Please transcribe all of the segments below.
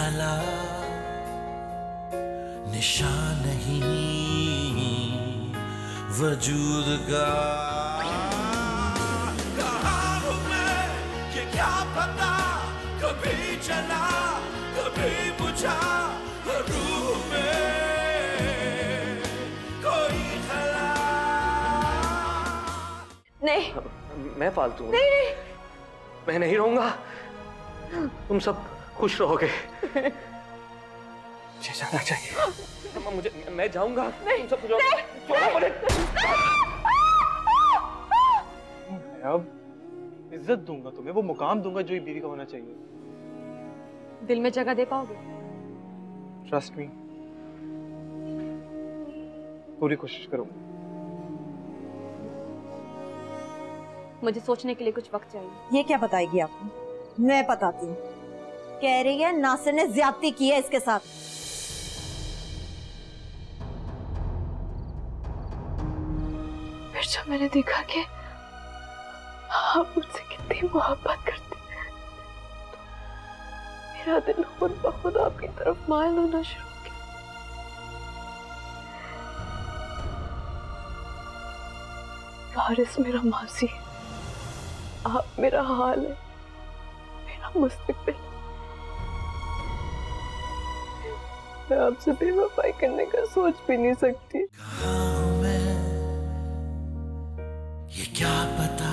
खला निशान नहीं वजूद का। कहाँ हूँ मैं ये क्या पता, कभी चला कभी बुझा रूह में कोई खला। नहीं, मैं फालतू हूँ। नहीं नहीं, मैं नहीं रहूंगा, तुम सब खुश रहोगे। मुझे जाना चाहिए, मुझे, मैं जाऊंगा। नहीं, तुम सब खुश रहोगे। छोड़ो मुझे। मैं अब इज्जत दूंगा तुम्हें, वो मुकाम दूंगा जो एक बीवी का होना चाहिए। दिल में जगह दे पाओगे? ट्रस्ट मी, पूरी कोशिश करूंगा। मुझे सोचने के लिए कुछ वक्त चाहिए। ये क्या बताएगी आपको? मैं बताती हूँ। कह रही है नासिर ने ज्यादती की है इसके साथ। फिर जब मैंने देखा कि आप मुझसे कितनी मोहब्बत करते हैं, तो मेरा दिल खुद ब खुद आपकी तरफ मायल होना शुरू हो गया। वारिस मेरा माजी है, आप मेरा हाल है, मेरा मुस्तकबिल। मैं आपसे बेवफाई करने का सोच भी नहीं सकती। कहाँ हूँ मैं ये क्या पता।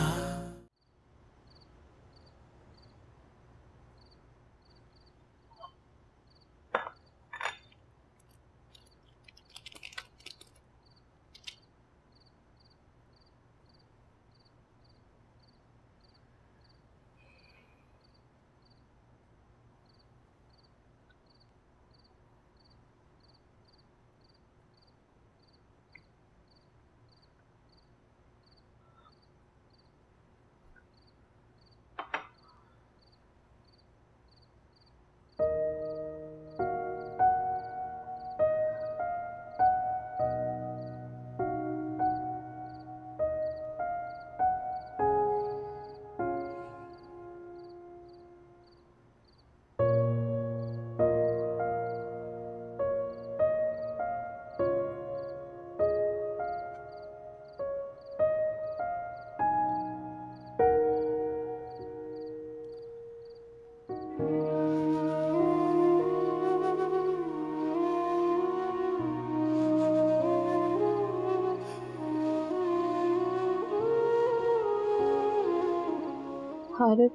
हारिस,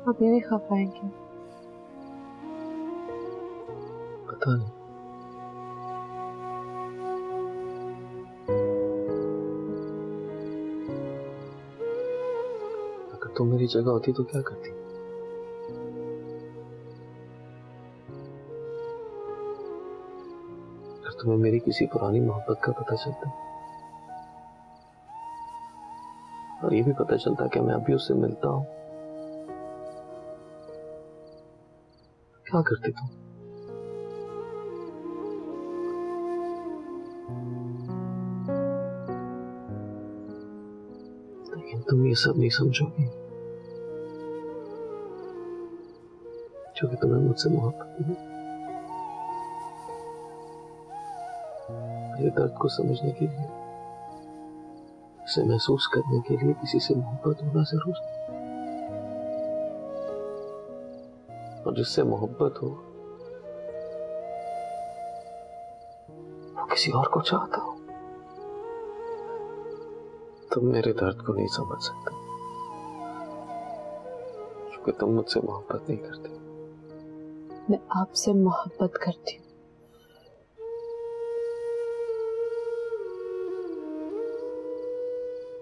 आप मेरे खफा हैं क्या? पता नहीं। अगर तुम मेरी जगह होती तो क्या करती? अगर तुम्हें मेरी किसी पुरानी मोहब्बत का पता चलता और ये भी पता चलता कि मैं अभी उससे मिलता हूं, क्या करते तुम? लेकिन तुम ये सब नहीं समझोगे क्योंकि तुम्हें मुझसे मोहब्बत नहीं। मेरे दर्द को समझने के लिए, उसे महसूस करने के लिए किसी से मोहब्बत होना जरूरी है। और जिससे मोहब्बत हो वो किसी और को चाहता हो। तुम मेरे दर्द को नहीं समझ सकते क्योंकि तुम मुझसे मोहब्बत नहीं करते। मैं आपसे मोहब्बत करती हूँ।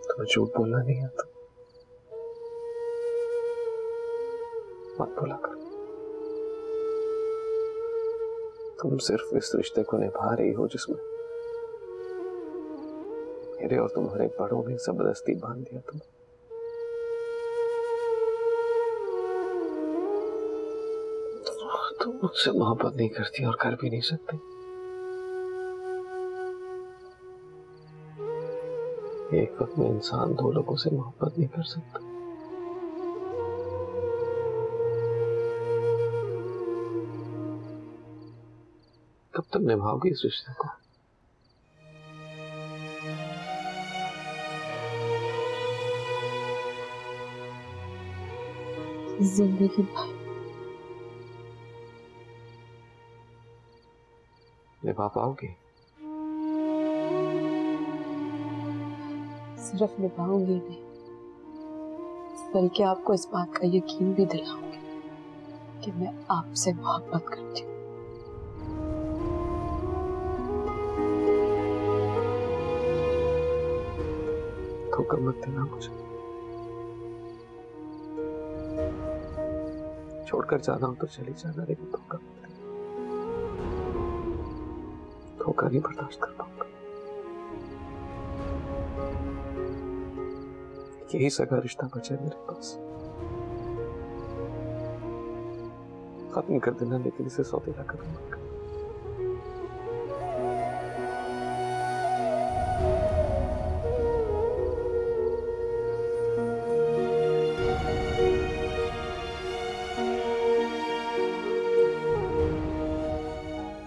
तुम्हें झूठ बोलना नहीं आता, मत बोला करो। तुम सिर्फ इस रिश्ते को निभा रही हो जिसमें मेरे और तुम्हारे बड़ों ने जबरदस्ती बांध दिया। तुम मुझसे मोहब्बत नहीं करती और कर भी नहीं सकती। एक वक्त में इंसान दो लोगों से मोहब्बत नहीं कर सकता। कब तक निभाओगी इस रिश्ते को? जिंदगी भर निभा पाओगी? सिर्फ निभाऊंगी नहीं, बल्कि आपको इस बात का यकीन भी दिलाऊंगी कि मैं आपसे मोहब्बत करती हूँ। धोखा मत देना मुझे। छोड़कर जाना हो तो चली जाना, लेकिन धोखा मत देना। धोखा नहीं बर्दाश्त कर पाऊंगा। यही सगा रिश्ता बचा है मेरे पास। खत्म कर देना, लेकिन इसे सौतेला कर मत करना।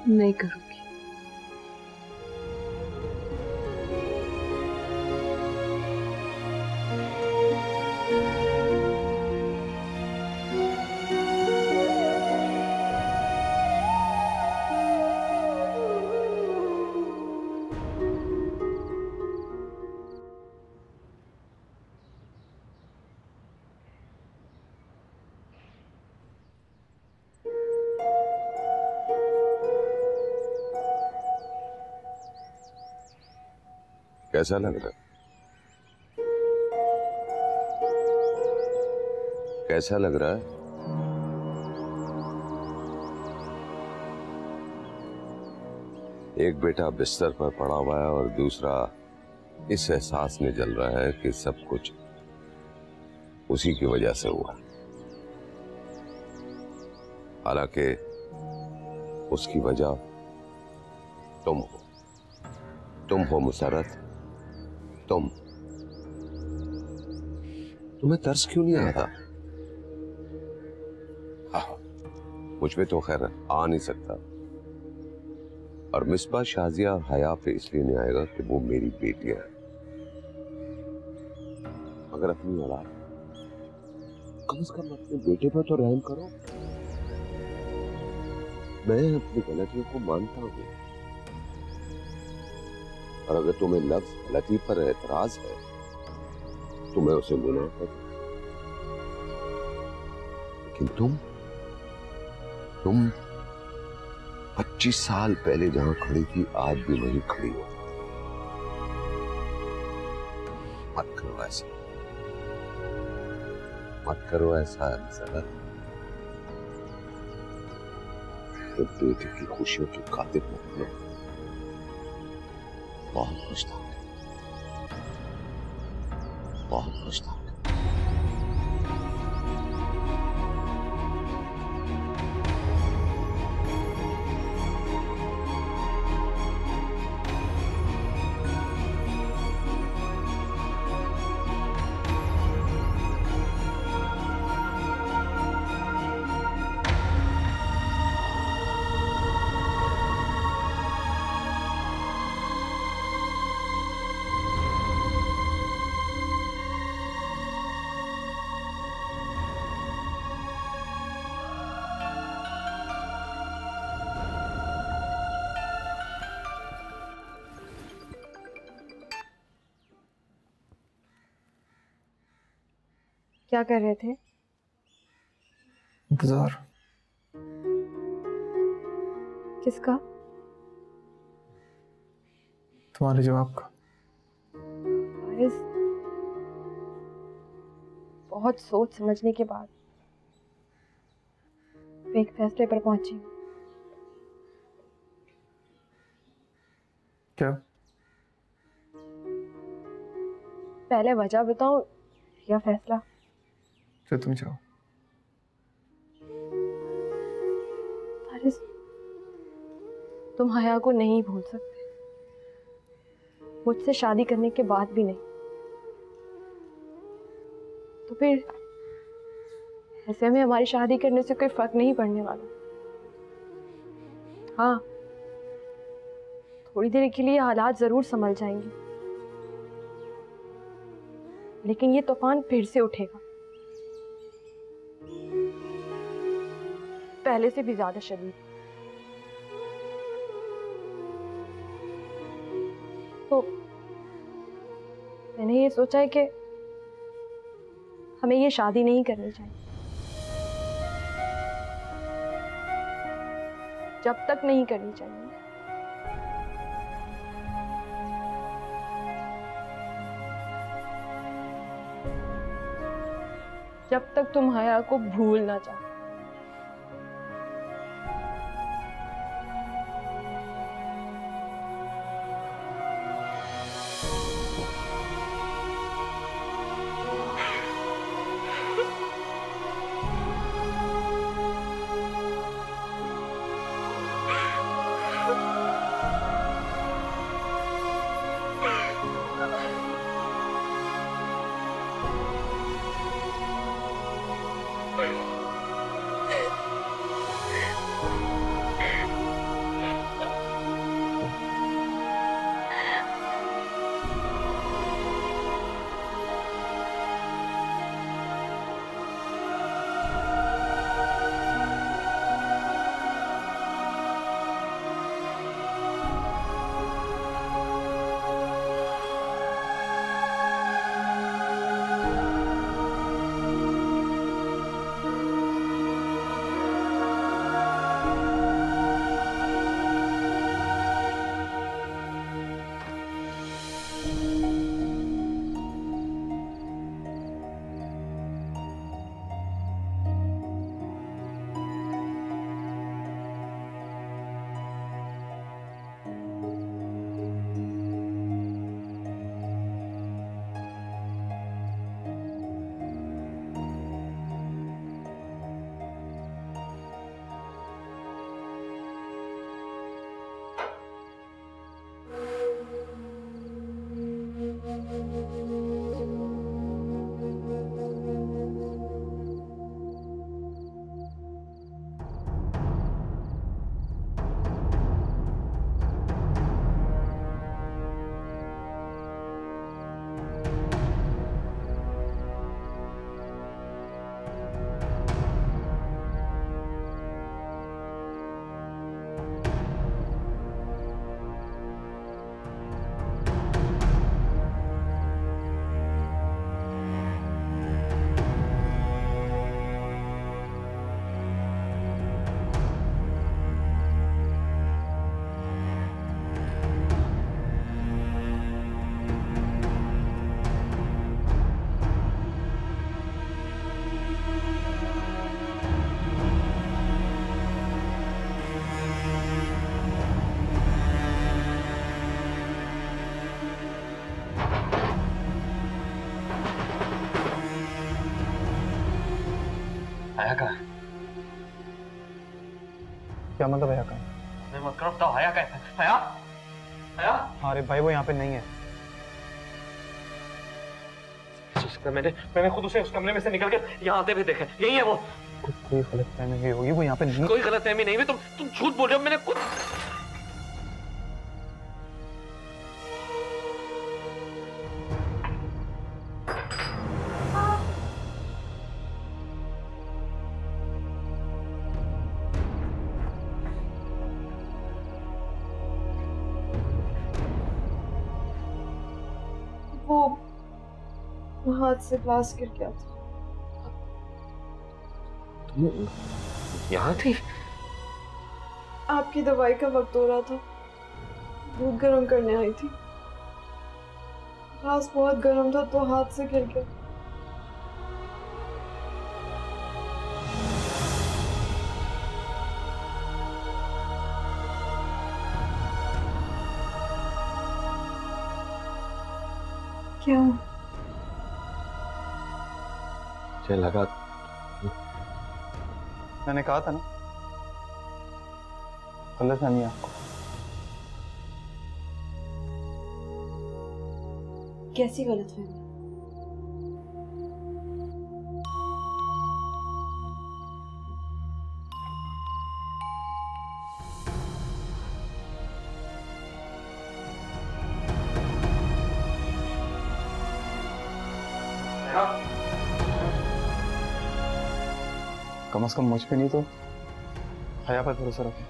नहीं करूंगी। कैसा लग रहा है? कैसा लग रहा है? एक बेटा बिस्तर पर पड़ा हुआ है और दूसरा इस एहसास में जल रहा है कि सब कुछ उसी की वजह से हुआ। हालांकि उसकी वजह तुम हो। तुम हो मुसर्रत। तुम्हें तरस क्यों नहीं आता? मुझ पे तो खैर आ नहीं सकता, और मिसबा, शाजिया और हया पे इसलिए नहीं आएगा कि वो मेरी बेटियां हैं। मगर अपनी औलाद, कम से कम अपने बेटे पर तो रहम करो। मैं अपनी गलतियों को मानता हूं, और अगर तुम्हें लफ्ज गलती पर एतराज है तो मैं उसे गुनाह कर दूं। लेकिन तुम 25 साल पहले जहां खड़ी थी, आज भी वहीं खड़ी हो। मत करो ऐसा, मत करो ऐसा मुसर्रत। बेटे की खुशियों की खातिर मत करो। बहुत खुश था, बहुत खुश था। क्या कर रहे थे? इंतजार। किसका? तुम्हारे जवाब का। बहुत सोच समझने के बाद मैं एक फैसले पर पहुंची हूँ। क्या? पहले वजह बताऊं या फैसला? जो तुम चाहो। फारिस, तुम हया को नहीं भूल सकते, मुझसे शादी करने के बाद भी नहीं। फिर ऐसे में हमारी शादी करने से कोई फर्क नहीं पड़ने वाला। हाँ, थोड़ी देर के लिए हालात जरूर संभल जाएंगे, लेकिन ये तूफान फिर से उठेगा, पहले से भी ज्यादा शदीद। तो मैंने ये सोचा है कि हमें ये शादी नहीं करनी चाहिए। जब तक नहीं करनी चाहिए जब तक तुम हया को भूल ना जाओ। हया का क्या मतलब हया का? मत करो, बताओ हया का है? हया? हया? अरे भाई वो यहाँ पे नहीं है। मैंने खुद उसे उस कमरे में से निकल के यहाँ आते हुए देखा। यही है वो। कोई गलतफहमी हुई होगी, वो यहाँ पे नहीं। कोई गलतफहमी नहीं हुई, तुम झूठ बोल रहे हो। मैंने खुद वो हाथ से ग्लास गिर गया था। यहाँ थी? आपकी दवाई का वक्त हो रहा था, दूध गर्म करने आई थी। ग्लास बहुत गर्म था तो हाथ से गिर गया। क्या मुझे लगा, मैंने कहा था ना, गलतफहमी आपको। कैसी गलतफहमी? कम से कम मुझ पे नहीं तो हया पर भरोसा रखें।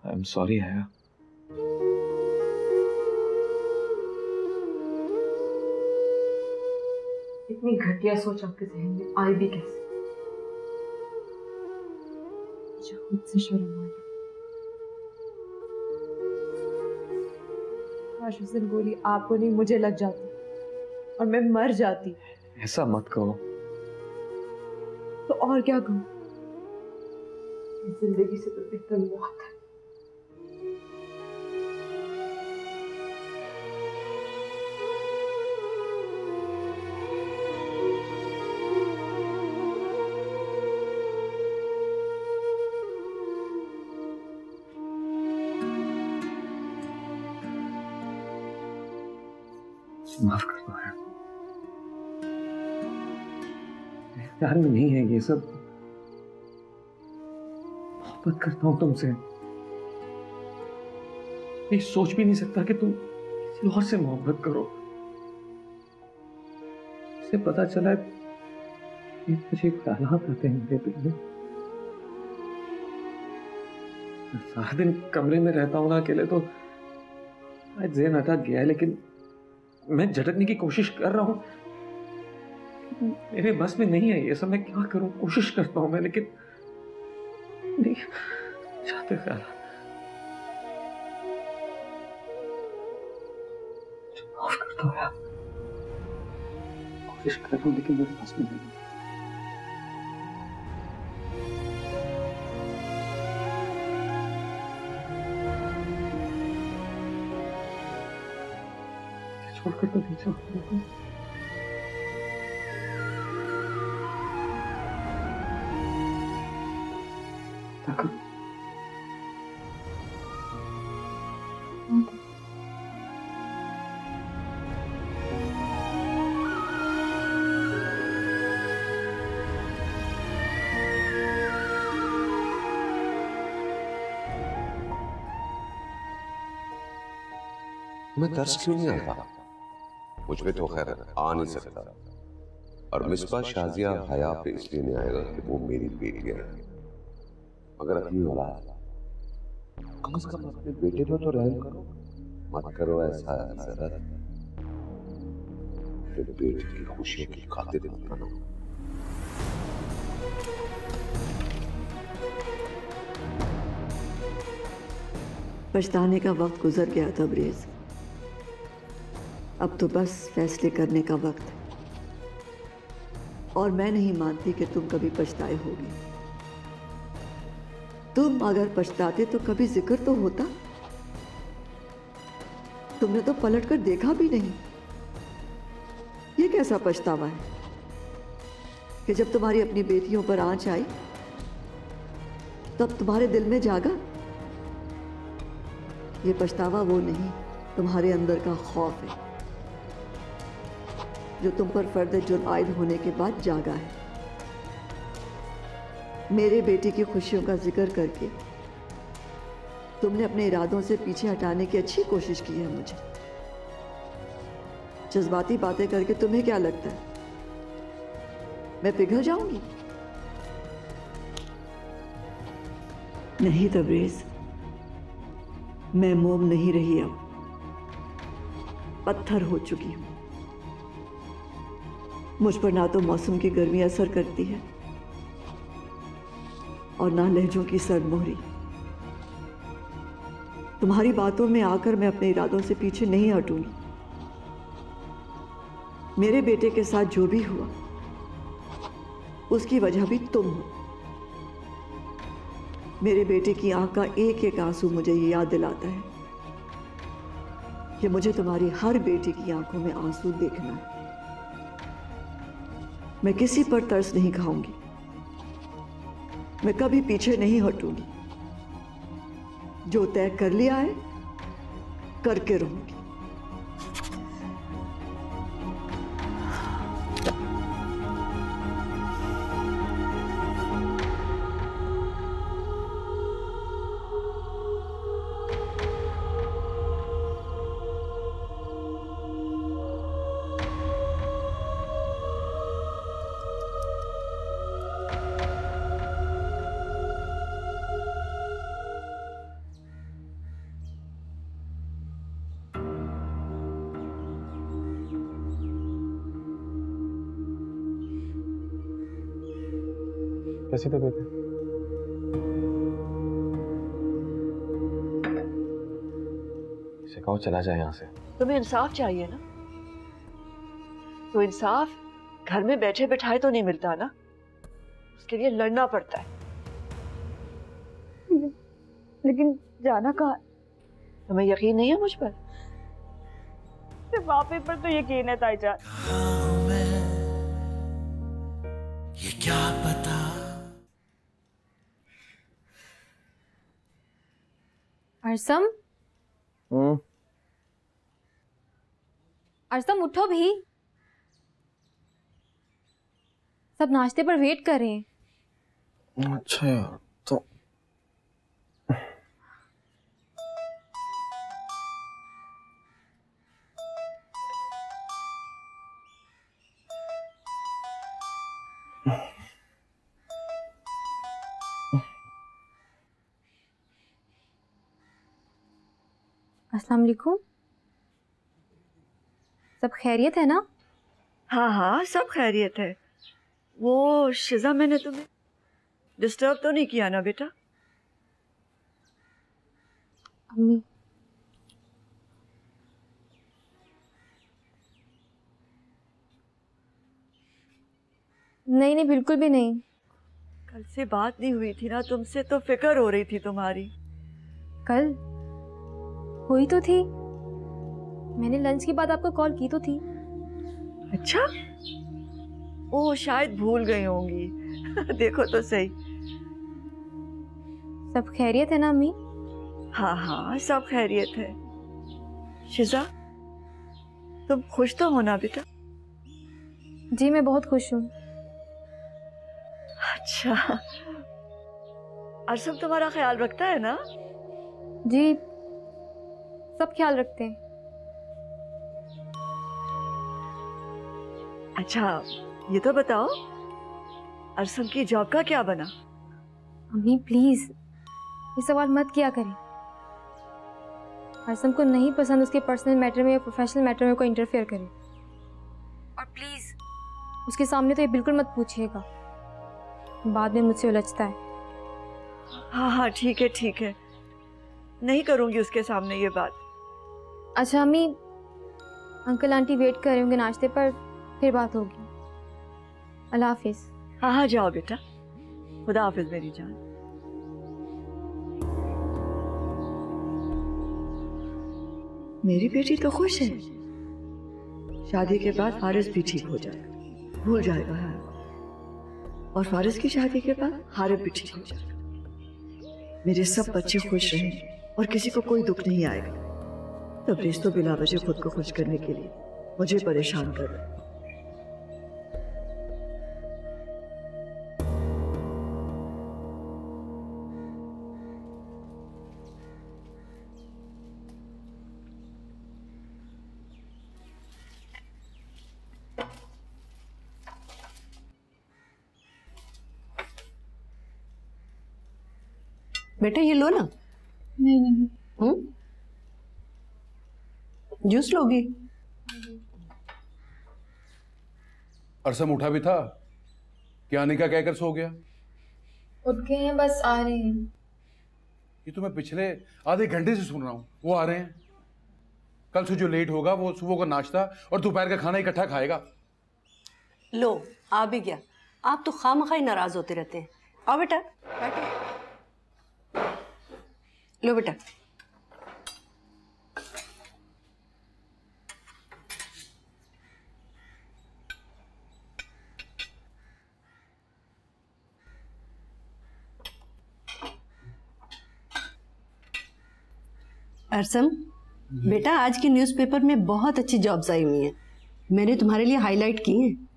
I'm sorry हया। इतनी घटिया सोच आपके जहन में आई भी कैसे? मुझे खुद से शर्म आ रही। काश उस दिन गोली आपको नहीं मुझे लग जाती और मैं मर जाती। ऐसा मत कहो। तो और क्या कहूँ? जिंदगी से तो बेहतर मौत है। माफ कर दो यार, प्यार में नहीं है ये सब। मोहब्बत करता हूं तुमसे, मैं सोच भी नहीं सकता कि तुम किसी और से मोहब्बत करो। मुझे पता चला कि मुझे ख्यालात आते हैं मेरे दिल में। सारा दिन कमरे में रहता हूं ना अकेले तो आज ज़हन अटक गया है, लेकिन मैं झटकने की कोशिश कर रहा हूं। मेरे बस में नहीं है ये सब। मैं क्या करूं? कोशिश करता हूं मैं, लेकिन नहीं चाहते ख्याल। माफ कर दो यार, कोशिश कर रहा हूं लेकिन मेरे बस में नहीं। छोड़कर तो नहीं जाऊंगा। मैं तरस क्यों नहीं आता? मुझ पे तो खैर आ नहीं सकता, और मिसबा शाजिया हया पे इसलिए नहीं आएगा कि वो मेरी बेटी है। मगर अपनी औलाद, कम से कम अपने बेटे पर तो रहम करो। मत करो ऐसा जरा, बेटे की खुशियों की खातिर मत बनो। पछताने का वक्त गुजर गया तबरेज। अब तो बस फैसले करने का वक्त है, और मैं नहीं मानती कि तुम कभी पछताए होगे। तुम अगर पछताते तो कभी जिक्र तो होता। तुमने तो पलट कर देखा भी नहीं। ये कैसा पछतावा है कि जब तुम्हारी अपनी बेटियों पर आंच आई तब तुम्हारे दिल में जागा? ये पछतावा वो नहीं, तुम्हारे अंदर का खौफ है जो तुम पर फर्द जुर्म आयद होने के बाद जागा है। मेरे बेटे की खुशियों का जिक्र करके तुमने अपने इरादों से पीछे हटाने की अच्छी कोशिश की है। मुझे जज्बाती बातें करके तुम्हें क्या लगता है मैं पिघल जाऊंगी? नहीं तबरेज, मैं मोम नहीं रही, अब पत्थर हो चुकी हूं। मुझ पर ना तो मौसम की गर्मी असर करती है और ना लहजों की सर्द मोहरी। तुम्हारी बातों में आकर मैं अपने इरादों से पीछे नहीं हटूंगी। मेरे बेटे के साथ जो भी हुआ उसकी वजह भी तुम हो। मेरे बेटे की आंख का एक एक आंसू मुझे ये याद दिलाता है कि मुझे तुम्हारी हर बेटी की आंखों में आंसू देखना है। मैं किसी पर तरस नहीं खाऊंगी, मैं कभी पीछे नहीं हटूंगी। जो तय कर लिया है करके रहूंगी। कैसी तबीयत है? इसे कहो चला जाए यहाँ से। तुम्हें इंसाफ चाहिए ना, तो इंसाफ घर में बैठे बैठाए तो नहीं मिलता ना, उसके लिए लड़ना पड़ता है। लेकिन जाना कहाँ? तुम्हें यकीन नहीं है मुझ पर? सिर्फ आप ही पर तो यकीन है ताईजान। कहाँ हूँ मैं, ये क्या पता। अरसम, अरसम उठो भी, सब नाश्ते पर वेट कर रहे हैं। अच्छा यार, तो अस्सलाम वालेकुम। सब खैरियत है ना? हाँ हाँ, सब खैरियत है। वो शिजा, मैंने तुम्हें डिस्टर्ब तो नहीं किया ना बेटा? अम्मी, नहीं नहीं, बिल्कुल भी नहीं। कल से बात नहीं हुई थी ना तुमसे, तो फिक्र हो रही थी तुम्हारी। कल हुई तो थी, मैंने लंच के बाद आपको कॉल की तो थी। अच्छा, ओ शायद भूल गई होंगी। देखो तो सही। सब खैरियत है ना अम्मी? हाँ हाँ, सब खैरियत है। शिजा, तुम खुश तो हो ना बेटा? जी मैं बहुत खुश हूँ। अच्छा, अरसम तुम्हारा ख्याल रखता है ना? जी, सब ख्याल रखते हैं। अच्छा, ये तो बताओ, अरसम की जॉब का क्या बना? अम्मी प्लीज ये सवाल मत किया करें। अरसम को नहीं पसंद उसके पर्सनल मैटर में या प्रोफेशनल मैटर में कोई इंटरफेयर करे। और प्लीज उसके सामने तो ये बिल्कुल मत पूछिएगा, बाद में मुझसे उलझता है। हाँ हाँ, ठीक है ठीक है, नहीं करूंगी उसके सामने ये बात। अच्छा अम्मी, अंकल आंटी वेट कर रहे होंगे नाश्ते पर, फिर बात होगी। अल्लाह हाफिज। हाँ हाँ, जाओ बेटा, खुदा हाफिज मेरी जान। मेरी बेटी तो खुश है, शादी के बाद फारिस भी ठीक हो जाएगा, भूल जाएगा है। और फारिस की शादी के बाद हारिब भी ठीक हो जाएगा। मेरे सब बच्चे खुश रहेंगे और किसी को कोई दुख नहीं आएगा। तब रिश्तों बिला वजह खुद को खुश करने के लिए मुझे परेशान कर रहे हैं। बेटा ये लो ना। नहीं नहीं, जूस लोगी? अरसम उठा भी था क्या? आने का कहकर सो गया? उठ गए हैं, बस आ रहे हैं। ये तो मैं पिछले आधे घंटे से सुन रहा हूँ, वो आ रहे हैं। कल से जो लेट होगा वो सुबह का नाश्ता और दोपहर का खाना इकट्ठा खाएगा। लो आ भी गया। आप तो खामखाई नाराज होते रहते हैं। आओ बेटा बैठो। लो बेटा। अरसम बेटा, आज के न्यूज़पेपर में बहुत अच्छी जॉब्स आई हुई हैं। मैंने तुम्हारे लिए हाईलाइट की हैं।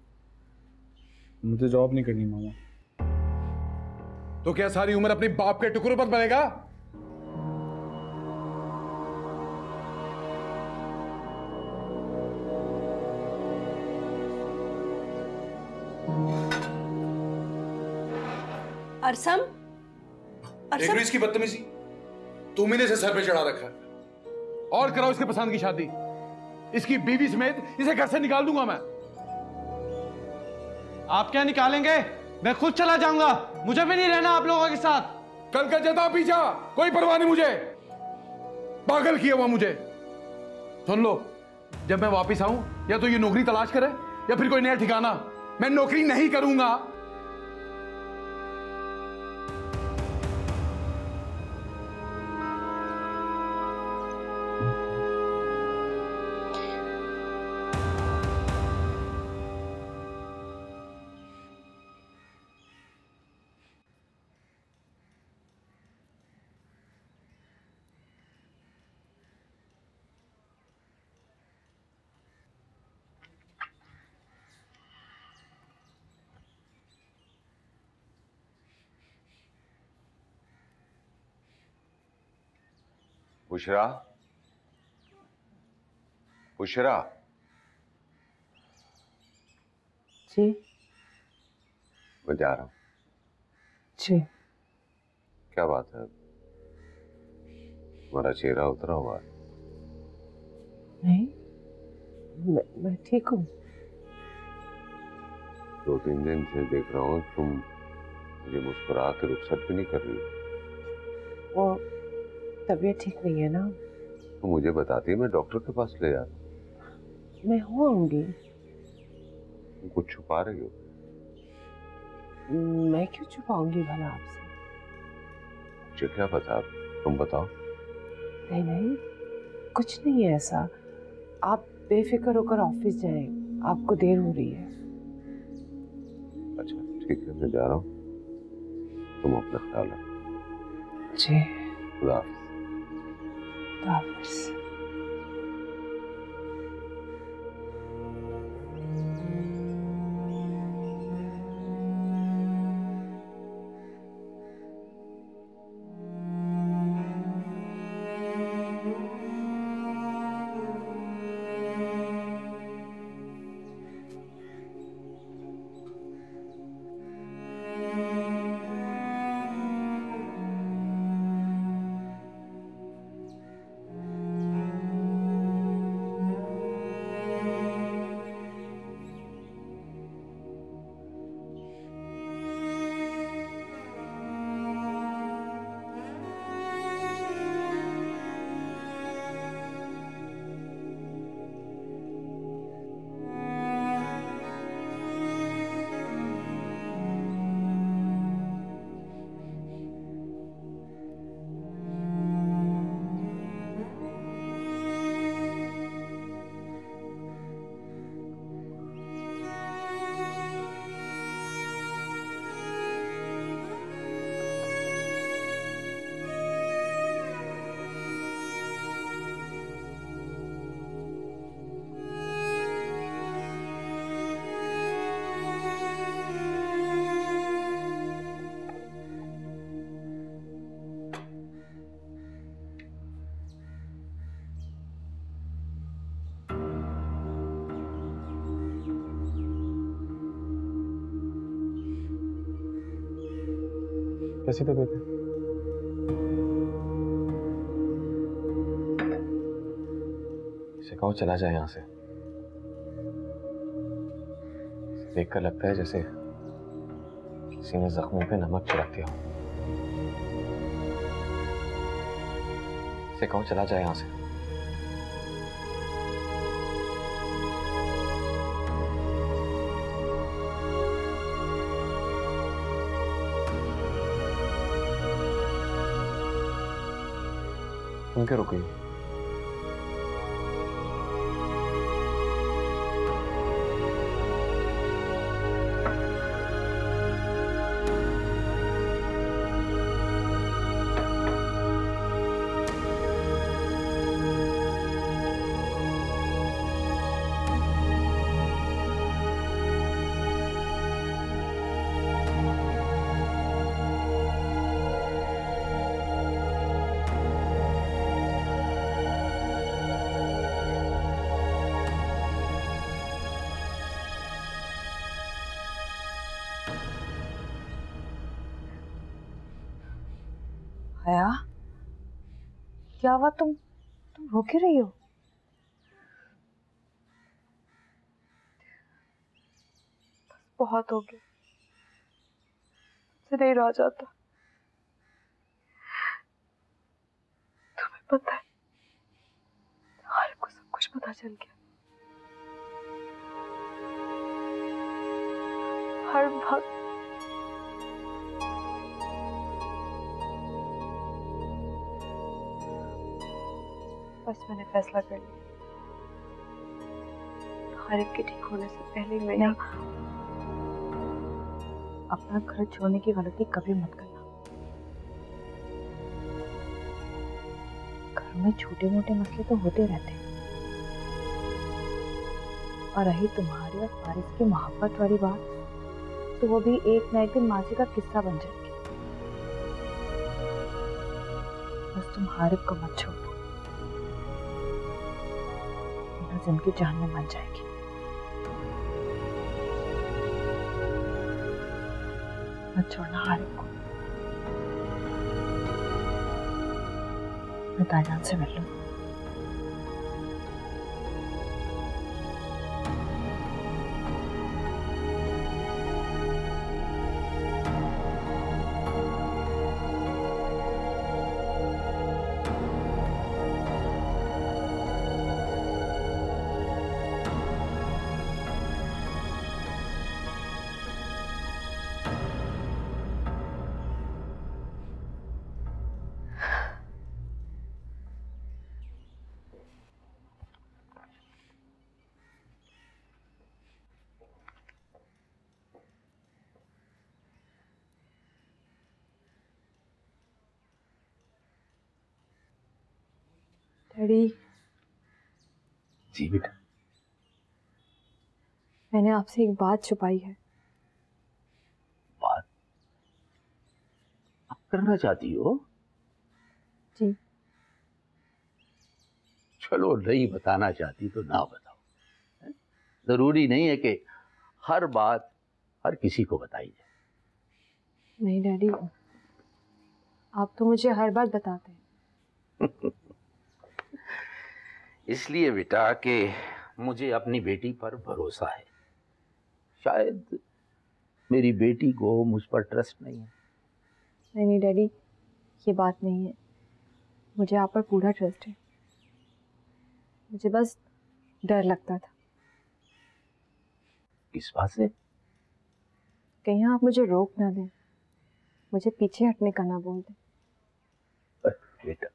मुझे जॉब नहीं करनी मामा। तो क्या सारी उम्र अपने बाप के टुकड़ों पर बनेगा? अरसम, देख रही इसकी बदतमीजी? तुमने इसे सर पे चढ़ा रखा है। और कराओ इसके पसंद की शादी। इसकी बीवी समेत इसे घर से निकाल दूंगा मैं। आप क्या निकालेंगे? मैं खुद चला जाऊंगा, मुझे भी नहीं रहना आप लोगों के साथ। कल का जता पीछा, कोई परवाह नहीं मुझे। पागल किया हुआ मुझे। सुन लो, जब मैं वापस आऊं या तो ये नौकरी तलाश करे या फिर कोई नया ठिकाना। मैं नौकरी नहीं करूंगा। बुशरा, बुशरा। जी। मैं जा रहा हूँ। जी। क्या बात है? तुम्हारा चेहरा उतरा हुआ है। नहीं, मैं ठीक हूँ। 2-3 दिन से देख रहा हूँ तुम मुझे मुस्कुरा के रुखसत भी नहीं कर रही हो। वो तबीयत ठीक नहीं है ना। तो मुझे बताती, मैं डॉक्टर के पास ले जाता। मैं आऊंगी। तुम कुछ छुपा रही हो। मैं क्यों छुपाऊंगी भला आपसे? मुझे क्या पता, तुम बताओ। नहीं नहीं, कुछ नहीं है ऐसा। आप बेफिक्र होकर ऑफिस जाएं, आपको देर हो रही है। अच्छा ठीक है, मैं जा रहा हूँ। तुम अपना ख्याल रखो। जी। खुदा हाफिज़। खुदा हाफिज़। कैसी तबीयत है? इसे कहो चला जाए यहां से। देखकर लगता है जैसे किसी ने जख्मों पे नमक छिड़क दिया हो। इसे कहो चला जाए यहां से। तुम क्यों रुक गई? हया, क्या हुआ? तुम रो क्यों रही हो? बहुत हो गया, मुझसे नहीं रहा जाता। तुम्हें पता है, हर को सब कुछ पता चल गया। हर बात बस मैंने फैसला कर लिया, हर एक के ठीक होने से पहले मैंने अपना घर छोड़ने की गलती कभी मत करना। घर में छोटे मोटे मसले तो होते रहते हैं, और रही तुम्हारी और फारिस की मोहब्बत वाली बात, तो वो भी एक ना एक दिन माजी का किस्सा बन जाएगी। बस तुम हारिफ को मत छोड़ो, जिनकी जान में बन जाएगी। मत छोड़ना हारिफ को। मैं ताईजान से मिल लूं। डैडी। जी बेटा। मैंने आपसे एक बात छुपाई है। बात आप करना चाहती हो? जी। चलो, नहीं बताना चाहती तो ना बताओ। जरूरी नहीं है कि हर बात हर किसी को बताई जाए। नहीं डैडी, आप तो मुझे हर बात बताते हैं। इसलिए बेटा कि मुझे अपनी बेटी पर भरोसा है। शायद मेरी बेटी को मुझ पर ट्रस्ट नहीं है। नहीं डैडी, ये बात नहीं है, मुझे आप पर पूरा ट्रस्ट है। मुझे बस डर लगता था। किस बात से? कहीं आप मुझे रोक ना दें, मुझे पीछे हटने का ना बोल दें। बेटा,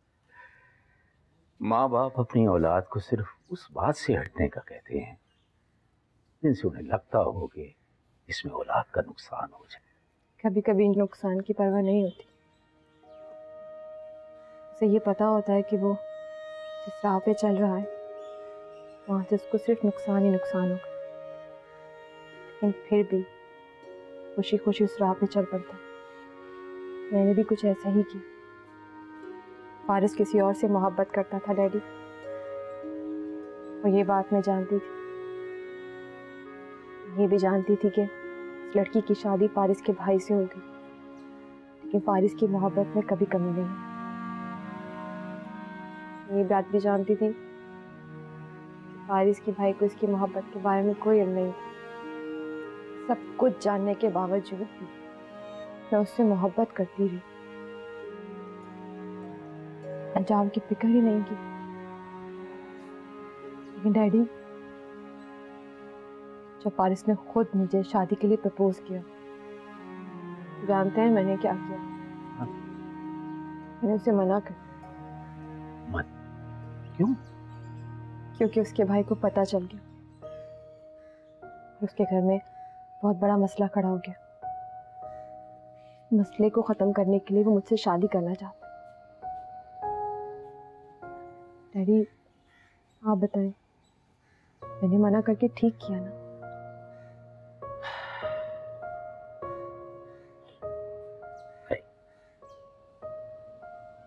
माँ बाप अपनी औलाद को सिर्फ उस बात से हटने का कहते हैं जिनसे उन्हें लगता हो कि इसमें औलाद का नुकसान हो जाए। कभी कभी नुकसान की परवाह नहीं होती। उसे ये पता होता है कि वो जिस राह पे चल रहा है वहाँ से उसको सिर्फ नुकसान ही नुकसान होगा, लेकिन फिर भी खुशी खुशी उस राह पे चल पड़ता। मैंने भी कुछ ऐसा ही किया। फारिस किसी और से मोहब्बत करता था डैडी, और ये बात मैं जानती थी। ये भी जानती थी कि इस लड़की की शादी फारिस के भाई से होगी, लेकिन फारिस की मोहब्बत में कभी कमी नहीं। ये बात भी जानती थी कि फारिस के भाई को इसकी मोहब्बत के बारे में कोई इल्म नहीं था। सब कुछ जानने के बावजूद भी मैं उससे मोहब्बत करती रही, अंजाम की फिक्र ही नहीं की। लेकिन डैडी, जब फारिस ने खुद मुझे शादी के लिए प्रपोज किया, जानते हैं मैंने क्या किया? मैंने उसे मना कर। क्यों? क्योंकि उसके भाई को पता चल गया, उसके घर में बहुत बड़ा मसला खड़ा हो गया। मसले को खत्म करने के लिए वो मुझसे शादी करना चाहता। डैडी, आप बताएं, मैंने मना करके ठीक किया ना?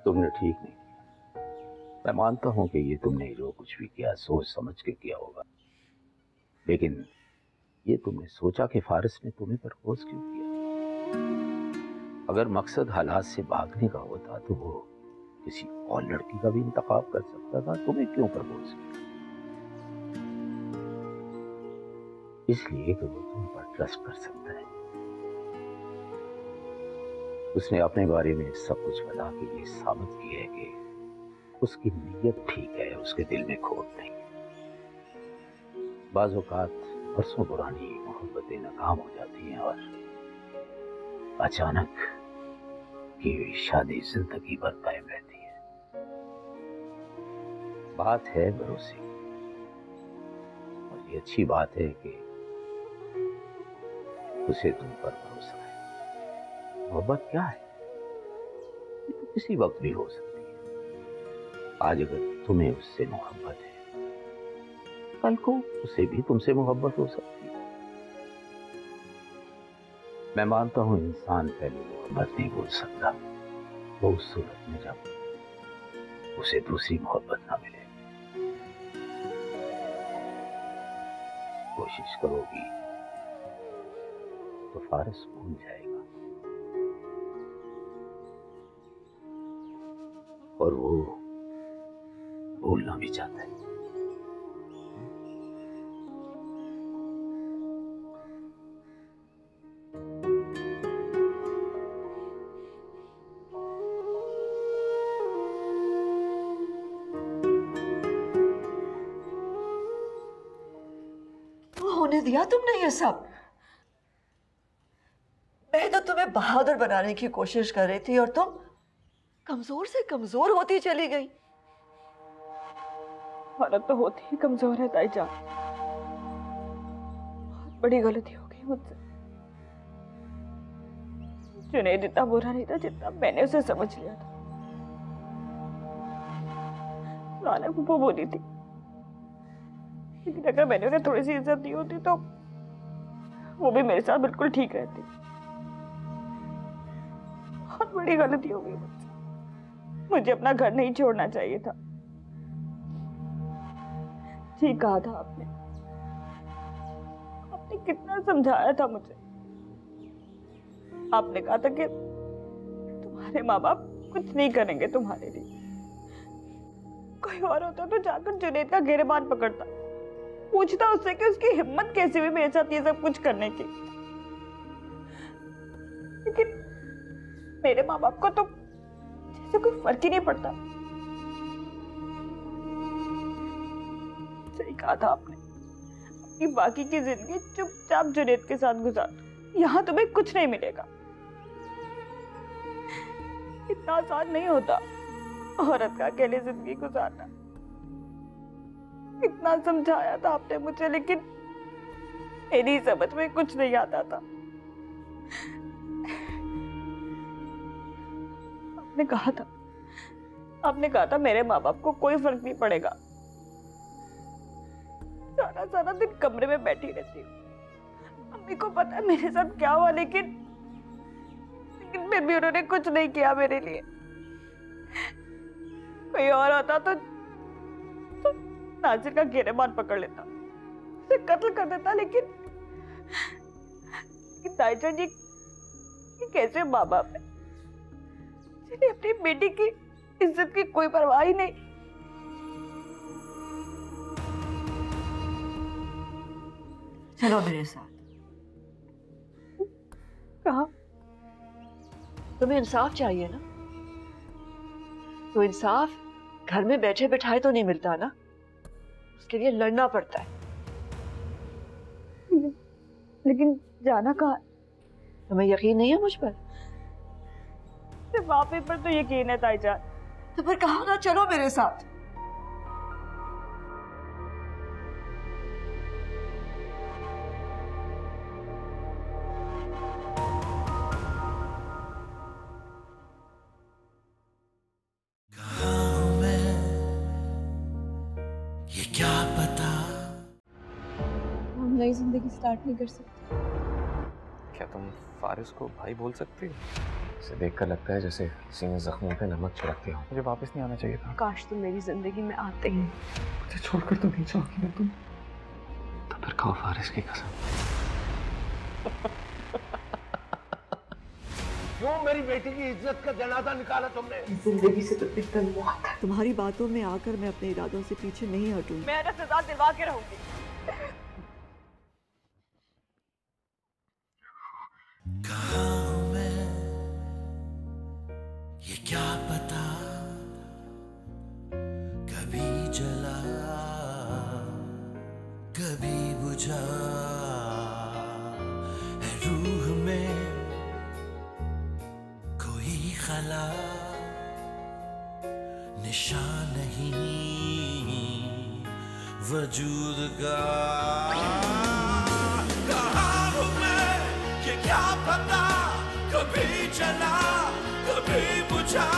तुमने ठीक नहीं किया। मैं मानता हूं कि ये तुमने जो कुछ भी किया सोच समझ के किया होगा, लेकिन ये तुमने सोचा कि फारिस ने तुम्हें प्रपोज क्यों किया? अगर मकसद हालात से भागने का होता तो वो किसी और लड़की का भी इंतखाब कर सकता था, तुम्हें क्यों प्रपोज किया? इसलिए कि वो तुम पर ट्रस्ट कर सकता है। उसने अपने बारे में सब कुछ बता के ये साबित किया है कि उसकी नीयत ठीक है, उसके दिल में खोट नहीं है। बाज़ औक़ात बरसों पुरानी मोहब्बतें नाकाम हो जाती हैं और अचानक की हुई शादी जिंदगी भर कायम रहती है। बात है भरोसे की, और ये अच्छी बात है कि उसे तुम पर भरोसा है। मोहब्बत क्या है? ये तो किसी वक्त भी हो सकती है। आज अगर तुम्हें उससे मोहब्बत है, कल को उसे भी तुमसे मोहब्बत हो सकती है। मैं मानता हूं इंसान पहले मोहब्बत नहीं भूल सकता, वो उस सूरत में जब उसे दूसरी मोहब्बत ना मिले। कोशिश करोगी तो फारिस भूल जाएगा, और वो भूलना भी चाहता है। होने दिया तुमने ये सब? मैं तो तुम्हें बहादुर बनाने की कोशिश कर रही थी और तुम कमजोर से कमजोर होती चली गई। औरत तो होती ही कमजोर है ताईजान। बहुत बड़ी गलती हो गई मुझसे। जुनैद इतना बुरा नहीं था जितना मैंने उसे समझ लिया था। राना फूफो बोली थी, लेकिन अगर मैंने उन्हें थोड़ी सी इज्जत दी होती तो वो भी मेरे साथ बिल्कुल ठीक रहती। बहुत बड़ी गलती हो गई मुझसे। मुझे अपना घर नहीं छोड़ना चाहिए था। ठीक कहा था आपने। आपने कितना समझाया था मुझे। आपने कहा था कि तुम्हारे माँ बाप कुछ नहीं करेंगे तुम्हारे लिए। कोई और होता तो जाकर जुनैद का गिरबान पकड़ता, पूछता उससे कि उसकी हिम्मत कैसी हुई मेरे साथ ये सब कुछ करने की। लेकिन मेरे माँ बाप को तो जैसे कोई फर्क ही नहीं पड़ता। सही कहा था आपने। अपनी बाकी की जिंदगी चुपचाप जुनैद के साथ गुजार दो, यहाँ तुम्हें कुछ नहीं मिलेगा। इतना आसान नहीं होता औरत का अकेले जिंदगी गुजारना। इतना समझाया था आपने मुझे, लेकिन मेरी समझ में कुछ नहीं आता था। आपने कहा था मेरे माँ बाप को कोई फर्क नहीं पड़ेगा। सारा सारा दिन कमरे में बैठी रहती हूँ। मम्मी को पता है मेरे साथ क्या हुआ, लेकिन फिर भी उन्होंने कुछ नहीं किया मेरे लिए। कोई और होता तो नाजिर का गिरबान पकड़ लेता, उसे कत्ल कर देता। लेकिन ताईजान ये कैसे माँ बाप है जिन्हें अपनी बेटी की इज्जत की कोई परवाह ही नहीं। चलो मेरे साथ। कहाँ? तुम्हें इंसाफ चाहिए ना, तो इंसाफ घर में बैठे बैठाए तो नहीं मिलता ना, उसके लिए लड़ना पड़ता है। लेकिन जाना कहाँ? तुम्हें यकीन नहीं है मुझ पर? सिर्फ आप ही पर तो यकीन है ताईजान। तो फिर कहा ना चलो मेरे साथ। क्या पता हम नई जिंदगी स्टार्ट नहीं कर सकते। क्या तुम फारिस को भाई बोल सकती हो? इसे देखकर लगता है जैसे किसी ने जख्मों पे नमक छिड़कते हो। मुझे वापस नहीं आना चाहिए था। काश तुम मेरी जिंदगी में आते ही। मुझे छोड़कर तो नहीं जाओगी ना तुम? तो फिर खाओ फारिस की कसम। क्यों मेरी बेटी की इज्जत का जनाजा निकाला तुमने? जिंदगी से तो बेहतर मौत है। तुम्हारी बातों में आकर मैं अपने इरादों से पीछे नहीं हटूंगी। मैं ना सजा दिलवा के रहूंगी। कहाँ हूँ मैं ये क्या पता, कभी जला कभी बुझा है रूह में कोई खला, निशान नहीं वजूद का। कहाँ हूँ मैं ये क्या पता, कभी जला कभी बुझा